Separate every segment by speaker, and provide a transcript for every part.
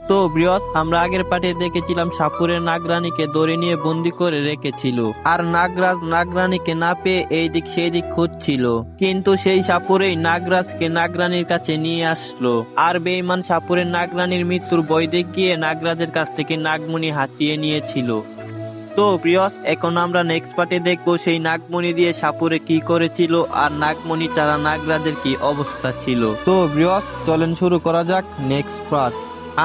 Speaker 1: তো ব্রিয়স, আমরা আগের পার্টে দেখেছিলাম সাপুরের নাগরানীকে দড়ি নিয়ে বন্দি করে রেখেছিল, আর নাগরাজ নাগরানীকে না পেয়ে এই দিক সেই দিক খুঁজছিল, কিন্তু সেই সাপুরেই নাগরাজকে নাগরানীর কাছে নিয়ে আসলো। আর বেঈমান সাপুরের নাগরানীর মৃত্যুর ভয় দেখিয়ে নাগরাজের কাছ থেকে নাগমণি হাতিয়ে নিয়েছিল। তো প্রিয়স, এখন আমরা নেক্সট পার্টে দেখবো সেই নাগমণি দিয়ে সাপুরে কি করেছিল আর নাগমণি ছাড়া নাগরাজের কি অবস্থা ছিল। তো প্রিয়স, চলেন শুরু করা যাক নেক্সট পার্ট।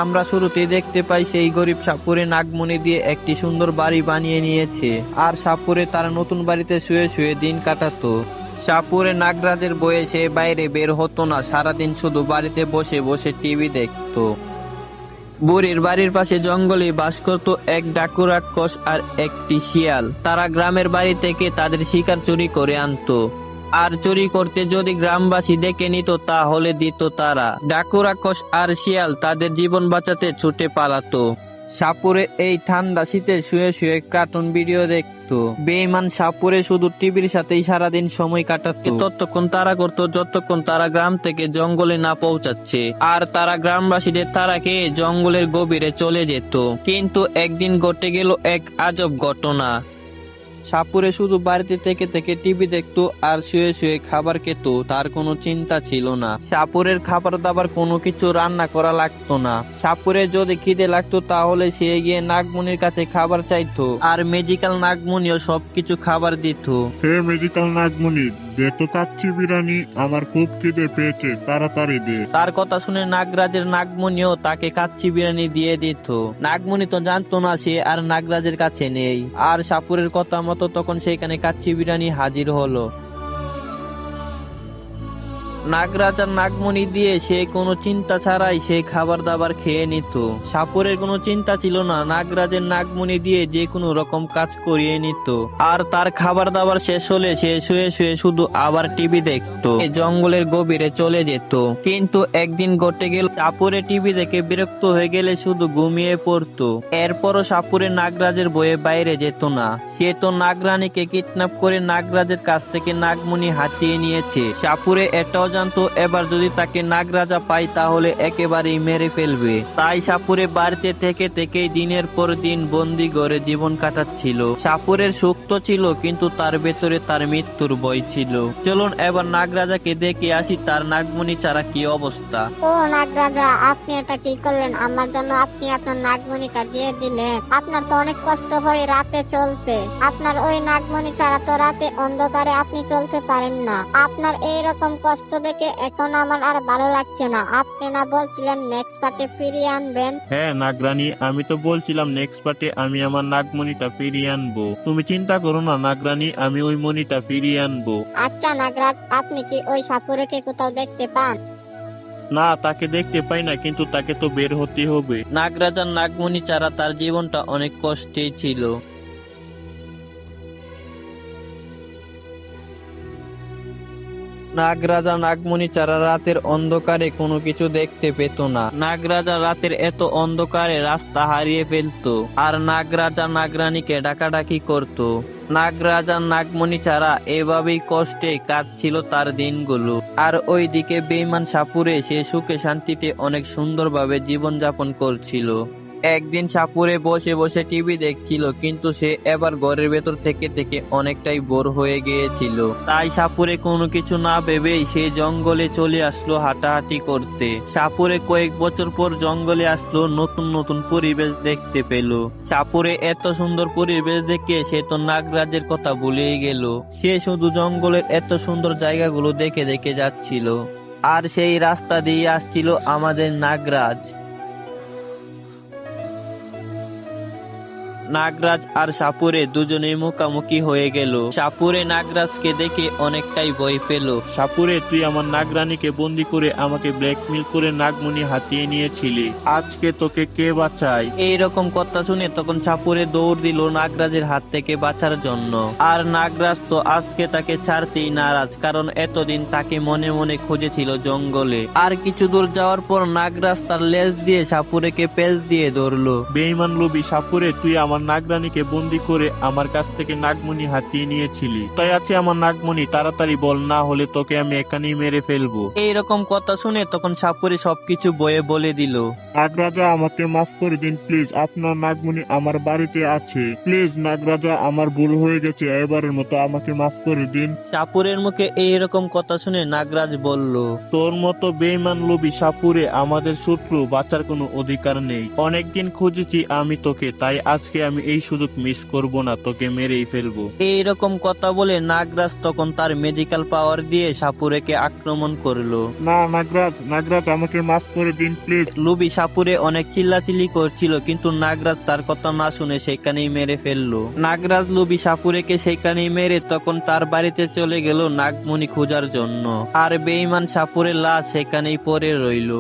Speaker 1: আমরা শুরুতেই দেখতে পাই সেই গরিব সাপুরে নাগমণি দিয়ে একটি সুন্দর বাড়ি বানিয়ে নিয়েছে, আর সাপুরে তার নতুন বাড়িতে শুয়ে শুয়ে দিন কাটাতো। সাপুরে নাগরাজের বয়ে সে বাইরে বের হতো না, সারাদিন শুধু বাড়িতে বসে বসে টিভি দেখতো। বুড়ির বাড়ির পাশে জঙ্গলে বাস করত এক ডাকু রাক্ষস আর একটি শিয়াল। তারা গ্রামের বাড়ি থেকে তাদের শিকার চুরি করে আনতো, আর চুরি করতে যদি গ্রামবাসী দেখে নিত তাহলে দিত তারা। ডাকু রাক্ষস আর শিয়াল তাদের জীবন বাঁচাতে ছুটে পালাতো। সাপুরে এই ঠান্ডা শীতে শুয়ে শুয়ে কার্টুন ভিডিও দেখতো। বেঈমান সাপুরে শুধু টিভির সাথেই সারাদিন সময় কাটাতো। ততক্ষণ তারা করতো যতক্ষণ তারা গ্রাম থেকে জঙ্গলে না পৌঁছাচ্ছে, আর তারা গ্রামবাসীদের তারা খেয়ে জঙ্গলের গভীরে চলে যেত। কিন্তু একদিন ঘটে গেল এক আজব ঘটনা। সাপুরে শুধু বাড়িতে থেকে থেকে টিভি দেখতো আর শুয়ে শুয়ে খাবার খেত, তার কোনো চিন্তা ছিল না। সাপুরের খাবার দাবার কোনো কিছু রান্না করা লাগতো না। সাপুরে যদি খিদে লাগতো তাহলে সে গিয়ে নাগমণির কাছে খাবার চাইতো, আর ম্যাজিক্যাল নাগমণিও সবকিছু খাবার দিত।
Speaker 2: হে মেডিকেল নাগমণি, দে তো কাচ্চি বিরিয়ানি, আমার খুব খিদে পেয়েছে, তাড়াতাড়ি দে।
Speaker 1: তার কথা শুনে নাগরাজের নাগমণিও তাকে কাচ্চি বিরিয়ানি দিয়ে দিত। নাগমণি তো জানতো না সে আর নাগরাজের কাছে নেই, আর সাপুরের কথা মতো তখন সেখানে কাচ্চি বিরিয়ানি হাজির হলো। নাগরাজ আর নাগমণি দিয়ে সে কোনো চিন্তা ছাড়াই সে খাবার দাবার খেয়ে নিত। সাপুরের কোনো চিন্তা ছিল না, নাগরাজের নাগমণি দিয়ে যে কোনো রকম কাজ করিয়ে নিত। আর তার খাবার দাবার শেষ হলে সে শুয়ে শুয়ে শুধু আবার টিভি দেখতো, জঙ্গলের গভীরে চলে যেত। কিন্তু একদিন ঘটে গেল, সাপুরে টিভি দেখে বিরক্ত হয়ে গেলে শুধু ঘুমিয়ে পড়তো। এরপরও সাপুরে নাগরাজের বয়ে বাইরে যেত না। সে তো নাগরানীকে কিডন্যাপ করে নাগরাজের কাছ থেকে নাগমণি হাতিয়ে নিয়েছে। সাপুরে এটাও জানতো এবার যদি তাকে নাগরাজা পায় তাহলে একেবারেই মেরে ফেলবে। তাই সাপুরে বাড়িতে থেকে থেকেই দিনের পর দিন বন্দি ঘরে জীবন কাটাচ্ছিল। সাপুরের সুখ তো ছিল, কিন্তু তার ভেতরে তার মৃত্যুর ভয় ছিল। চলুন এবার নাগরাজাকে দেখে আসি তার নাগমণি ছাড়া কি অবস্থা।
Speaker 3: ও নাগরাজা, আপনি এটা কি করলেন? আমার জন্য আপনি আপনার নাগমণিটা দিয়ে দিলেন। আপনার তো অনেক কষ্ট হয় রাতে চলতে। আপনার ওই নাগমণি ছাড়া তো রাতে অন্ধকারে আপনি চলতে পারেন না। আপনার এইরকম কষ্ট দেখে এখন আমার আর ভালো লাগছে না। আপনি না বলছিলেন নেক্সট পার্টে ফিরিয়ে আনবেন?
Speaker 4: হ্যাঁ নাগরানী, আমি তো বলছিলাম নেক্সট পার্টে আমি আমার নাগমণিটা ফিরিয়ে আনবো। তুমি চিন্তা করো না নাগরানী, আমি ওই মণিটা ফিরিয়ে আনবো।
Speaker 3: আচ্ছা নাগরাজ, আপনি কি ওই সাপুরেকে কোথাও দেখতে পান?
Speaker 4: না, তাকে দেখতে পাই না, কিন্তু তাকে তো বের হতে হবে।
Speaker 1: নাগরাজার নাগমণি ছাড়া তার জীবনটা অনেক কষ্টেই ছিল। নাগরাজা নাগমণি ছাড়া রাতের অন্ধকারে কোনো কিছু দেখতে পেত না। নাগরাজা রাতের এত অন্ধকারে রাস্তা হারিয়ে ফেলতো, আর নাগরাজা নাগরানীকে ডাকাডাকি করত। নাগরাজা নাগমণি ছাড়া এভাবেই কষ্টে কাটছিল তার দিনগুলো। আর ওইদিকে বেঈমান সাপুরে সে সুখে শান্তিতে অনেক সুন্দরভাবে জীবনযাপন করছিল। একদিন সাপুরে বসে বসে টিভি দেখছিল, কিন্তু সে এবার ঘরের ভেতর থেকে থেকে অনেকটাই বোর হয়ে গিয়েছিল। তাই সাপুরে কোনো কিছু না ভেবেই সে জঙ্গলে চলে আসলো হাঁটাহাঁটি করতে। সাপুরে কয়েক বছর পর জঙ্গলে আসলো, নতুন নতুন পরিবেশ দেখতে পেল। সাপুরে এত সুন্দর পরিবেশ দেখে সে তো নাগরাজের কথা ভুলেই গেল। সে শুধু জঙ্গলের এত সুন্দর জায়গাগুলো দেখে দেখে যাচ্ছিল, আর সেই রাস্তা দিয়ে আসছিল আমাদের নাগরাজ। নাগরাজ আর সাপুরে দুজনেই মুখোমুখি হয়ে গেল। সাপুরে নাগরাজকে দেখে অনেকটাই ভয় পেল।
Speaker 4: সাপুরে, তুই আমার নাগরানীকে বন্দি করে আমাকে ব্ল্যাকমেল করে নাগমণি হাতিয়ে নিয়েছিলি, আজকে তোকে কে বাঁচায়?
Speaker 1: এইরকম কথা শুনে তখন সাপুরে দৌড় দিল নাগরাজের হাত থেকে বাঁচার জন্য। আর নাগরাজ তো আজকে তাকে ছাড়তেই নারাজ, কারণ এতদিন তাকে মনে মনে খুঁজেছিল জঙ্গলে। আর কিছু দূর যাওয়ার পর নাগরাজ তার লেজ দিয়ে সাপুরেকে পেঁচ দিয়ে ধরলো।
Speaker 4: বেঈমান লোভী সাপুরে, তুই আমার আমার নাগরানীকে বন্দি করে আমার কাছ থেকে নাগমণি হাতিয়ে নিয়েছিলি। তাই আছে আমার নাগমণি, তাড়াতাড়ি বল, না হলে তোকে আমি এখানেই মেরে ফেলবো।
Speaker 1: এইরকম কথা শুনে তখন সাপুরে সবকিছু বয়ে বলে দিল।
Speaker 2: নাগরাজা, আমাকে মাফ করে দিন প্লিজ, আপনার নাগমণি আমার বাড়িতে আছে। প্লিজ নাগরাজা, আমার ভুল হয়ে গেছে, এবারের মতো আমাকে মাফ করে দিন।
Speaker 1: সাপুরের মুখে এইরকম কথা শুনে নাগরাজ বলল,
Speaker 4: তোর মতো বেঈমান লোভী সাপুরে আমাদের শত্রু, বাঁচার কোনো অধিকার নেই। অনেকদিন খুঁজেছি আমি তোকে, তাই আজকে আমি এই সুযোগ মিস করব না, তোকে মেরেই ফেলবো।
Speaker 1: এইরকম কথা বলে নাগরাজ তখন তার ম্যাজিক্যাল পাওয়ার দিয়ে সাপুরেকে আক্রমণ করলো।
Speaker 2: না নাগরাজ, নাগরাজ আমাকে মাফ করে দিন প্লিজ।
Speaker 1: লুবি সাপুরে অনেক চিল্লাচিল্লি করছিল, কিন্তু নাগরাজ তার কথা না শুনে সেখানেই মেরে ফেললো। নাগরাজ লুবি সাপুরেকে সেখানেই মেরে তখন তার বাড়িতে চলে গেল নাগমণি খোঁজার জন্য। আর বেঈমান সাপুরের লাশ সেখানেই পড়ে রইল।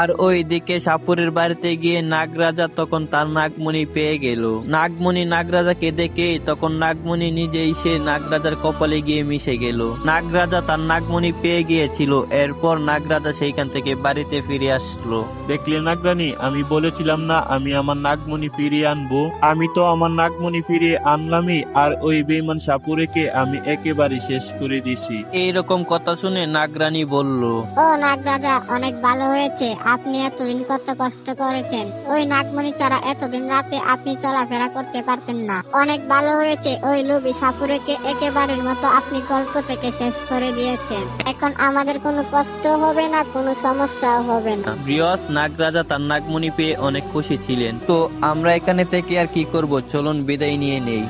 Speaker 1: আর ওই দিকে সাপুরের বাড়িতে গিয়ে নাগরাজা তখন তার নাগমণি পেয়ে গেল। নাগমণি নাগরাজাকে দেখে তখন নাগমণি নিজেই সে নাগরাজার কপালে গিয়ে মিশে গেল। নাগরাজা তার নাগমণি পেয়ে গিয়েছিল। এরপর নাগরাজা সেইখান থেকে বাড়িতে ফিরে আসলো।
Speaker 4: দেখলে নাগরানী, আমি বলেছিলাম না আমি আমার নাগমণি ফিরিয়ে আনবো। আমি তো আমার নাগমণি ফিরিয়ে আনলামই, আর ওই বেঈমান সাপুরেকে আমি একেবারে শেষ করে দিছি।
Speaker 1: এইরকম কথা শুনে নাগরানী বলল,
Speaker 3: ও নাগরাজা, অনেক ভালো হয়েছে, আপনি এতদিন কত কষ্ট করেছেন। ওই নাগমণি ছাড়া এতদিন রাতে আপনি চলাফেরা করতে পারতেন না। অনেক ভালো হয়েছে, ওই লোভী সাপুরেকে একেবারের মতো আপনি গল্প থেকে শেষ করে দিয়েছেন। এখন আমাদের কোনো কষ্ট হবে না, কোনো সমস্যাও হবে না।
Speaker 1: বৃহস্প নাগরাজা তার নাগমণি পেয়ে অনেক খুশি ছিলেন। তো আমরা এখানে থেকে আর কি করব, চলুন বিদায় নিয়ে নেই।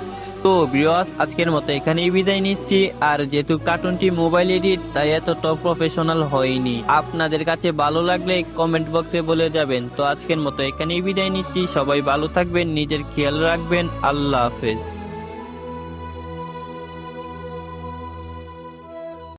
Speaker 1: তো বৃহস্প আজকের মতো এখানেই বিদায় নিচ্ছি। আর যেহেতু কার্টুনটি মোবাইল এডিট, তাই এত টপ প্রফেশনাল হয়নি। আপনাদের কাছে ভালো লাগলে কমেন্ট বক্সে বলে যাবেন। তো আজকের মতো এখানেই বিদায় নিচ্ছি। সবাই ভালো থাকবেন, নিজের খেয়াল রাখবেন। আল্লাহ হাফেজ।